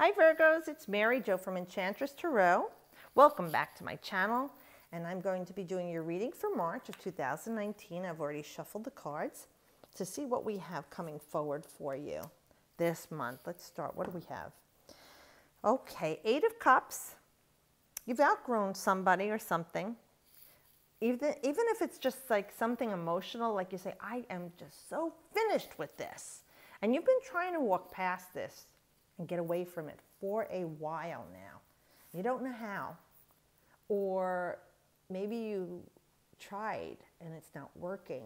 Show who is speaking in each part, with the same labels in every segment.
Speaker 1: Hi Virgos, it's Mary Jo from Enchantress Tarot. Welcome back to my channel, and I'm going to be doing your reading for March of 2019. I've already shuffled the cards to see what we have coming forward for you this month. Let's start. What do we have? Okay, 8 of Cups. You've outgrown somebody or something. Even if it's just like something emotional, like you say, I am just so finished with this. And you've been trying to walk past this and get away from it for a while now. You don't know how. Or maybe you tried and it's not working.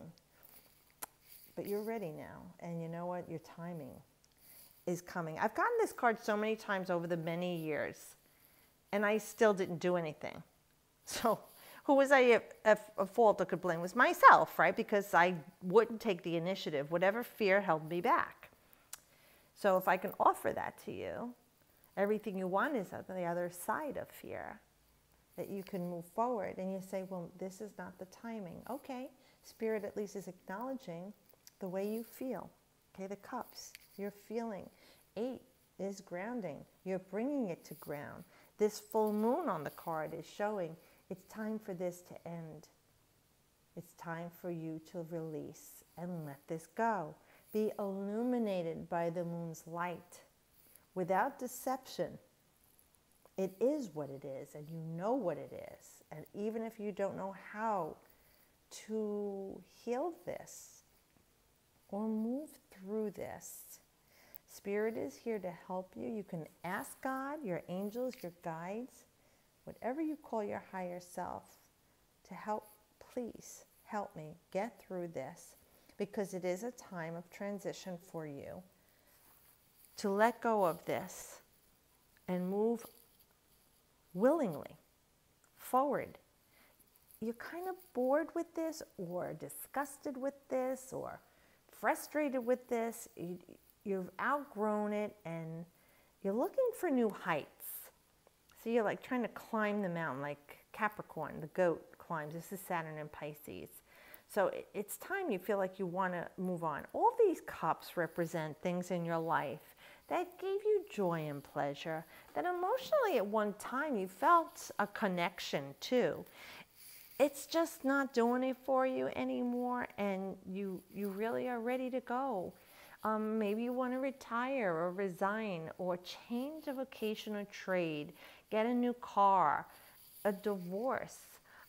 Speaker 1: But you're ready now. And you know what? Your timing is coming. I've gotten this card so many times over the many years, and I still didn't do anything. So who was I at fault or could blame? It was myself, right? Because I wouldn't take the initiative. Whatever fear held me back. So if I can offer that to you, everything you want is on the other side of fear, that you can move forward. And you say, well, this is not the timing. Okay, Spirit at least is acknowledging the way you feel. Okay, the cups, you're feeling. 8 is grounding. You're bringing it to ground. This full moon on the card is showing it's time for this to end. It's time for you to release and let this go. Be illuminated by the moon's light without deception. It is what it is, and you know what it is. And even if you don't know how to heal this or move through this, Spirit is here to help you. You can ask God, your angels, your guides, whatever you call your higher self, to help. Please help me get through this, because it is a time of transition for you to let go of this and move willingly forward. You're kind of bored with this, or disgusted with this, or frustrated with this. You've outgrown it, and you're looking for new heights. So you're like trying to climb the mountain, like Capricorn, the goat climbs. This is Saturn and Pisces. So it's time you feel like you want to move on. All these cups represent things in your life that gave you joy and pleasure, that emotionally at one time you felt a connection to. It's just not doing it for you anymore, and you really are ready to go. Maybe you want to retire or resign or change a vocation or trade, get a new car, a divorce.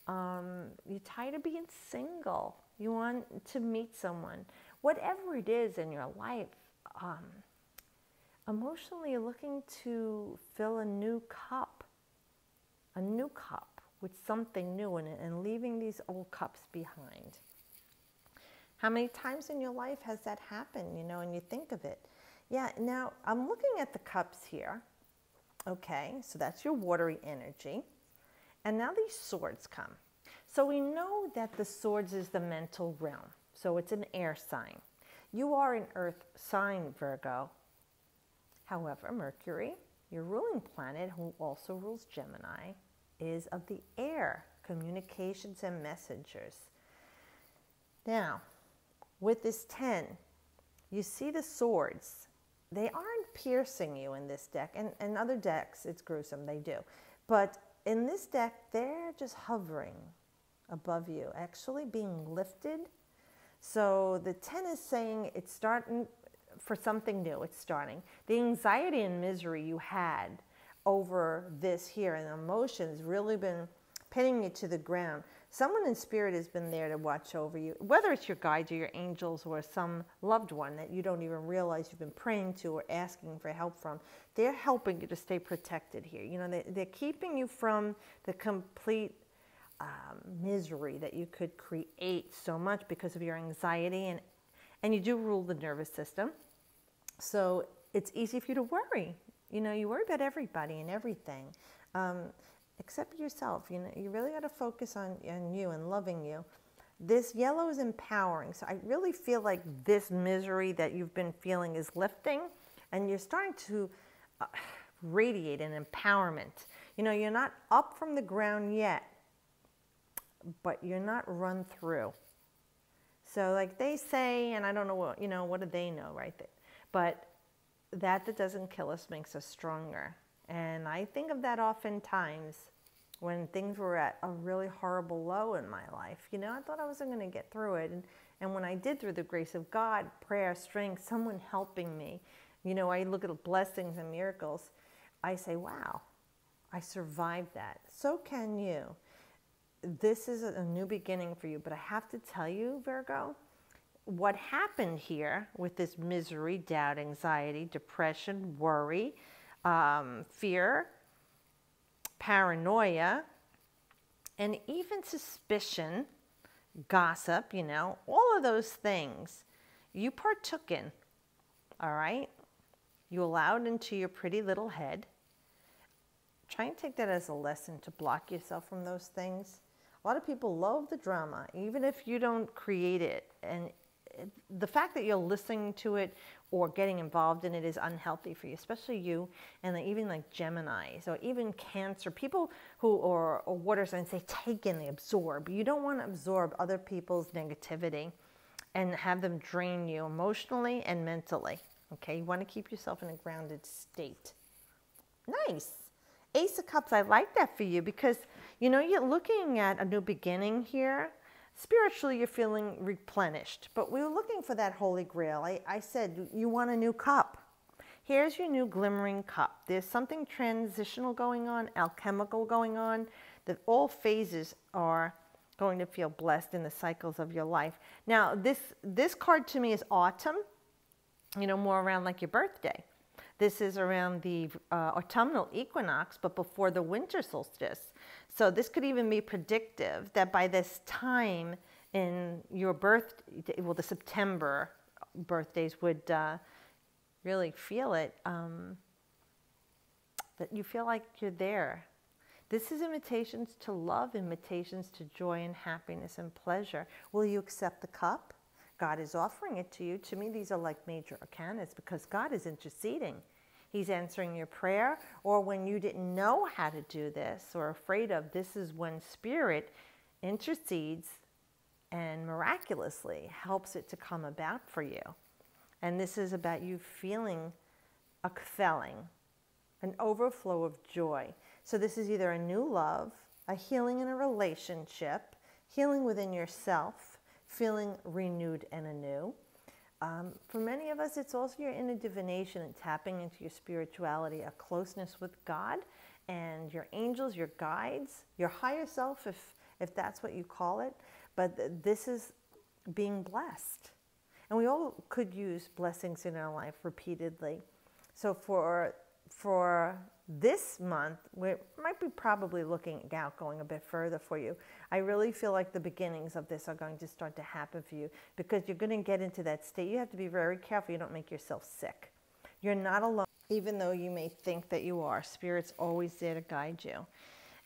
Speaker 1: You're tired of being single. You want to meet someone. Whatever it is in your life, emotionally you're looking to fill a new cup with something new in it, and leaving these old cups behind. How many times in your life has that happened, and you think of it? Yeah, now I'm looking at the cups here. Okay, so that's your watery energy. And now these swords come. So we know that the swords is the mental realm. So it's an air sign. You are an earth sign, Virgo. However, Mercury, your ruling planet, who also rules Gemini, is of the air, communications and messengers. Now, with this 10, you see the swords. They aren't piercing you in this deck. And other decks, it's gruesome, they do. But in this deck, they're just hovering above you, actually being lifted. So the 10 is saying it's starting for something new. It's starting. The anxiety and misery you had over this here and emotions really been pinning you to the ground. Someone in spirit has been there to watch over you, whether it's your guides or your angels or some loved one that you don't even realize you've been praying to or asking for help from. They're helping you to stay protected here. They're keeping you from the complete misery that you could create so much because of your anxiety, and you do rule the nervous system. So it's easy for you to worry. You worry about everybody and everything. Except yourself. You really got to focus on you and loving you. This yellow is empowering. So I really feel like this misery that you've been feeling is lifting, and you're starting to radiate an empowerment. You're not up from the ground yet, but you're not run through. So like they say, and I don't know what do they know, right? But that doesn't kill us makes us stronger. And I think of that oftentimes when things were at a really horrible low in my life. You know, I thought I wasn't going to get through it. And when I did, through the grace of God, prayer, strength, someone helping me, you know, I look at blessings and miracles, I say, wow, I survived that. So can you. This is a new beginning for you. But I have to tell you, Virgo, what happened here with this misery, doubt, anxiety, depression, worry, fear, paranoia, and even suspicion, gossip, you know, all of those things you partook in, all right? You allowed into your pretty little head. Try and take that as a lesson to block yourself from those things. A lot of people love the drama, even if you don't create it. And the fact that you're listening to it or getting involved in it is unhealthy for you, especially you, and even like Geminis or even Cancer, people who are water signs, they take in, they absorb. You don't want to absorb other people's negativity and have them drain you emotionally and mentally, okay? You want to keep yourself in a grounded state. Nice. Ace of Cups, I like that for you because, you know, you're looking at a new beginning here. Spiritually, you're feeling replenished, but we were looking for that Holy Grail. I said, you want a new cup. Here's your new glimmering cup. There's something transitional going on, alchemical going on, that all phases are going to feel blessed in the cycles of your life. Now, this card to me is autumn, you know, more around like your birthday. This is around the autumnal equinox, but before the winter solstice. So this could even be predictive that by this time in your birthday, well, the September birthdays would really feel it, that you feel like you're there. This is invitations to love, invitations to joy and happiness and pleasure. Will you accept the cup? God is offering it to you. To me, these are like major arcanas because God is interceding. He's answering your prayer, or when you didn't know how to do this or afraid of, this is when Spirit intercedes and miraculously helps it to come about for you. And this is about you feeling a felling, an overflow of joy. So this is either a new love, a healing in a relationship, healing within yourself, feeling renewed and anew. For many of us, it's also your inner divination and tapping into your spirituality, a closeness with God and your angels, your guides, your higher self, if that's what you call it. But this is being blessed. And we all could use blessings in our life repeatedly. So for this month, we might be probably looking out going a bit further for you. I really feel like the beginnings of this are going to start to happen for you because you're going to get into that state. You have to be very careful you don't make yourself sick. You're not alone, even though you may think that you are. Spirit's always there to guide you.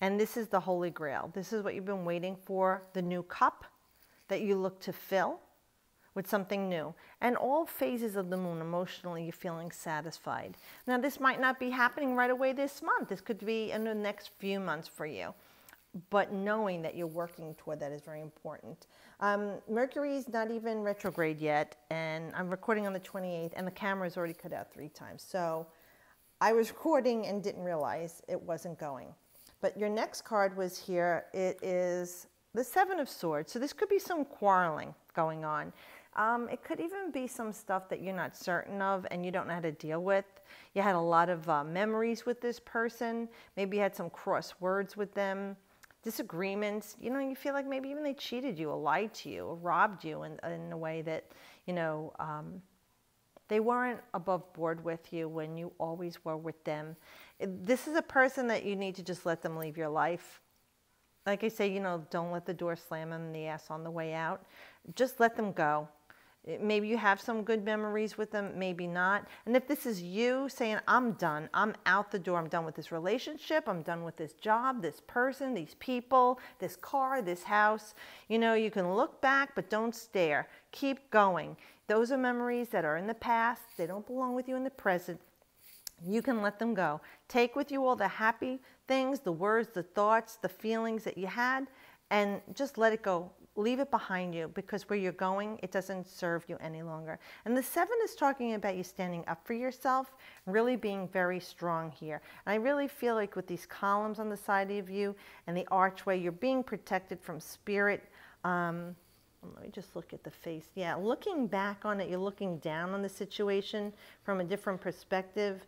Speaker 1: And this is the Holy Grail. This is what you've been waiting for, the new cup that you look to fill with something new. And all phases of the moon, emotionally, you're feeling satisfied. Now, this might not be happening right away this month. This could be in the next few months for you. But knowing that you're working toward that is very important. Mercury's not even retrograde yet, and I'm recording on the 28th, and the camera's already cut out 3 times. So I was recording and didn't realize it wasn't going. But your next card was here. It is the 7 of Swords. So this could be some quarreling going on. It could even be some stuff that you're not certain of and you don't know how to deal with. You had a lot of memories with this person. Maybe you had some cross words with them, disagreements. You know, you feel like maybe even they cheated you or lied to you or robbed you in a way that, you know, they weren't above board with you when you always were with them. This is a person that you need to just let them leave your life. Like I say, you know, don't let the door slam in the ass on the way out. Just let them go. Maybe you have some good memories with them, maybe not. And if this is you saying, I'm done, I'm out the door, I'm done with this relationship, I'm done with this job, this person, these people, this car, this house, you know, you can look back, but don't stare. Keep going. Those are memories that are in the past. They don't belong with you in the present. You can let them go. Take with you all the happy things, the words, the thoughts, the feelings that you had, and just let it go. leave it behind you, because where you're going, it doesn't serve you any longer. And the 7 is talking about you standing up for yourself, really being very strong here. And I really feel like with these columns on the side of you and the archway, you're being protected from spirit. Let me just look at the face. Yeah, looking back on it, you're looking down on the situation from a different perspective.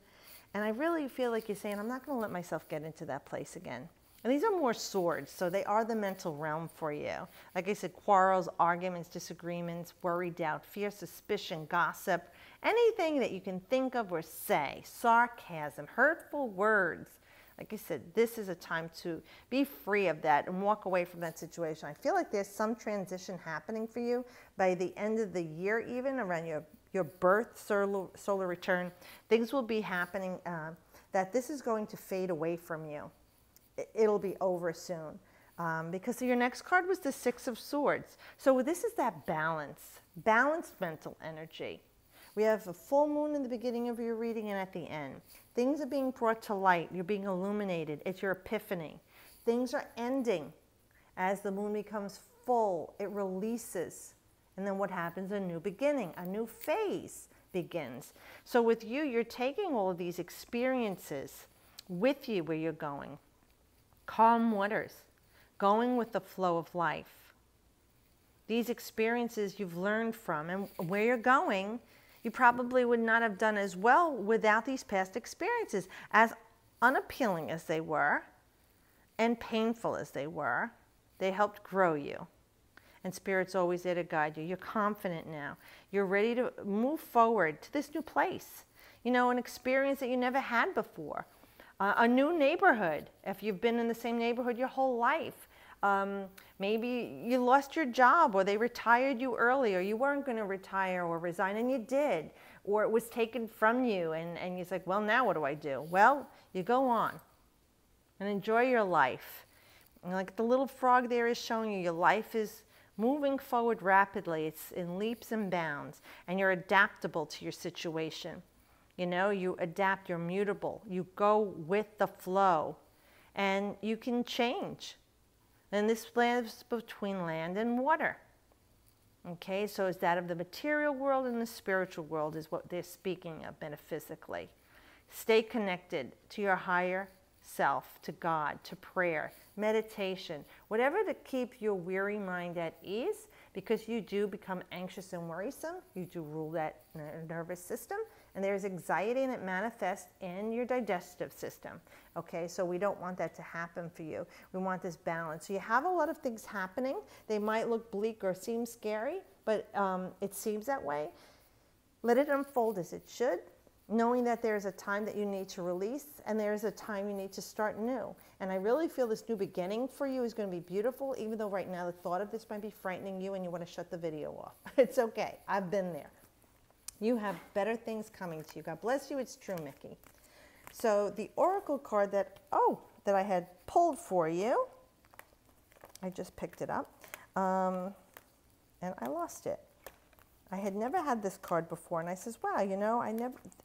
Speaker 1: And I really feel like you're saying, I'm not going to let myself get into that place again. And these are more swords, so they are the mental realm for you. Like I said, quarrels, arguments, disagreements, worry, doubt, fear, suspicion, gossip, anything that you can think of or say, sarcasm, hurtful words. Like I said, this is a time to be free of that and walk away from that situation. I feel like there's some transition happening for you by the end of the year, even around your birth solar return. Things will be happening that this is going to fade away from you. It'll be over soon. Because your next card was the 6 of Swords. So this is that balanced mental energy. We have a full moon in the beginning of your reading and at the end. Things are being brought to light. You're being illuminated. It's your epiphany. Things are ending. As the moon becomes full, it releases. And then what happens? A new beginning, a new phase begins. So with you, you're taking all of these experiences with you where you're going. Calm waters, going with the flow of life. These experiences you've learned from, and where you're going, you probably would not have done as well without these past experiences. As unappealing as they were, and painful as they were, they helped grow you. And Spirit's always there to guide you. You're confident now. You're ready to move forward to this new place. You know, an experience that you never had before. A new neighborhood, if you've been in the same neighborhood your whole life. Maybe you lost your job, or they retired you early, or you weren't going to retire or resign and you did, or it was taken from you and you're like, well, now what do I do? Well, you go on and enjoy your life. And like the little frog there is showing you, your life is moving forward rapidly. It's in leaps and bounds, and you're adaptable to your situation. You know, you adapt, you're mutable, you go with the flow, and you can change. And this lives between land and water. Okay, so is that of the material world and the spiritual world is what they're speaking of metaphysically. Stay connected to your higher self, to God, to prayer, meditation, whatever to keep your weary mind at ease, because you do become anxious and worrisome. You do rule that nervous system, and there's anxiety, and it manifests in your digestive system. Okay, so we don't want that to happen for you. We want this balance. So you have a lot of things happening. They might look bleak or seem scary, but it seems that way. Let it unfold as it should, knowing that there's a time that you need to release, and there's a time you need to start new. And I really feel this new beginning for you is going to be beautiful, even though right now the thought of this might be frightening you and you want to shut the video off. It's okay. I've been there. You have better things coming to you. God bless you. It's true, Mickey. So the oracle card that I had pulled for you, I just picked it up, and I lost it. I had never had this card before, and I says, wow, you know,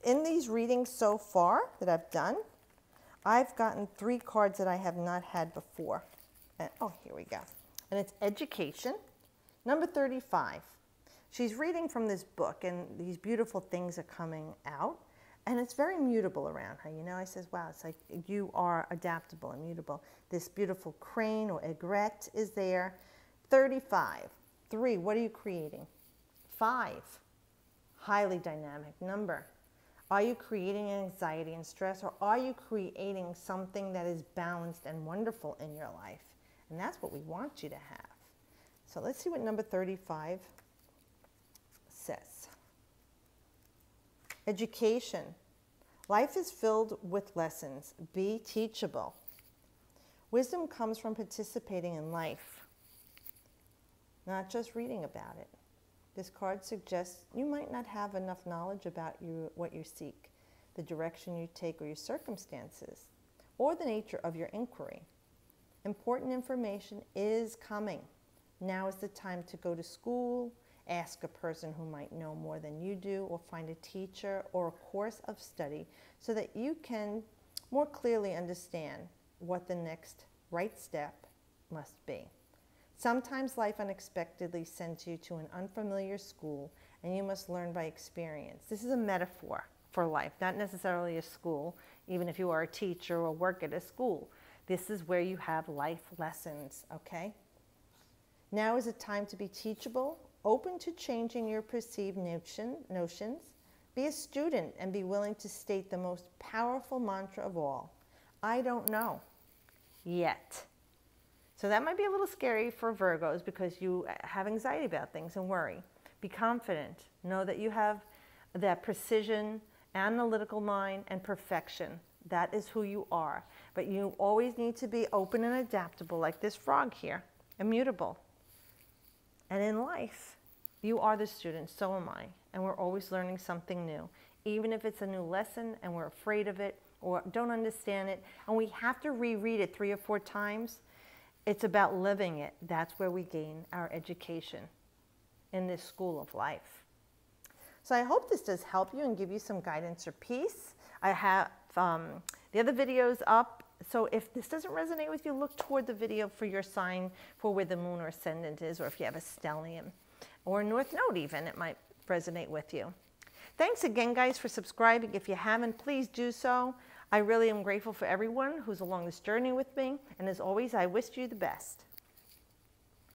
Speaker 1: in these readings so far that I've done, I've gotten 3 cards that I have not had before. And, oh, here we go. And it's education, number 35. She's reading from this book, and these beautiful things are coming out, and it's very mutable around her. You know, I says, wow, it's like you are adaptable and mutable. This beautiful crane or aigrette is there. 35. 3, what are you creating? 5, highly dynamic number. Are you creating anxiety and stress, or are you creating something that is balanced and wonderful in your life? And that's what we want you to have. So let's see what number 35 says. Education. Life is filled with lessons. Be teachable. Wisdom comes from participating in life, not just reading about it. This card suggests you might not have enough knowledge about what you seek, the direction you take, or your circumstances, or the nature of your inquiry. Important information is coming. Now is the time to go to school, ask a person who might know more than you do, or find a teacher or a course of study so that you can more clearly understand what the next right step must be. Sometimes life unexpectedly sends you to an unfamiliar school, and you must learn by experience. This is a metaphor for life, not necessarily a school, even if you are a teacher or work at a school. This is where you have life lessons, okay? Now is a time to be teachable, open to changing your perceived notions. Be a student and be willing to state the most powerful mantra of all. I don't know yet. So that might be a little scary for Virgos because you have anxiety about things and worry. Be confident. Know that you have that precision, analytical mind, and perfection. That is who you are. But you always need to be open and adaptable, like this frog here, immutable. And in life, you are the student, so am I. And we're always learning something new. Even if it's a new lesson and we're afraid of it or don't understand it, and we have to reread it 3 or 4 times, it's about living it. That's where we gain our education in this school of life. So I hope this does help you and give you some guidance or peace. I have the other videos up. So if this doesn't resonate with you, look toward the video for your sign for where the moon or ascendant is, or if you have a stellium or a north node even, it might resonate with you. Thanks again, guys, for subscribing. If you haven't, please do so. I really am grateful for everyone who's along this journey with me. And as always, I wish you the best.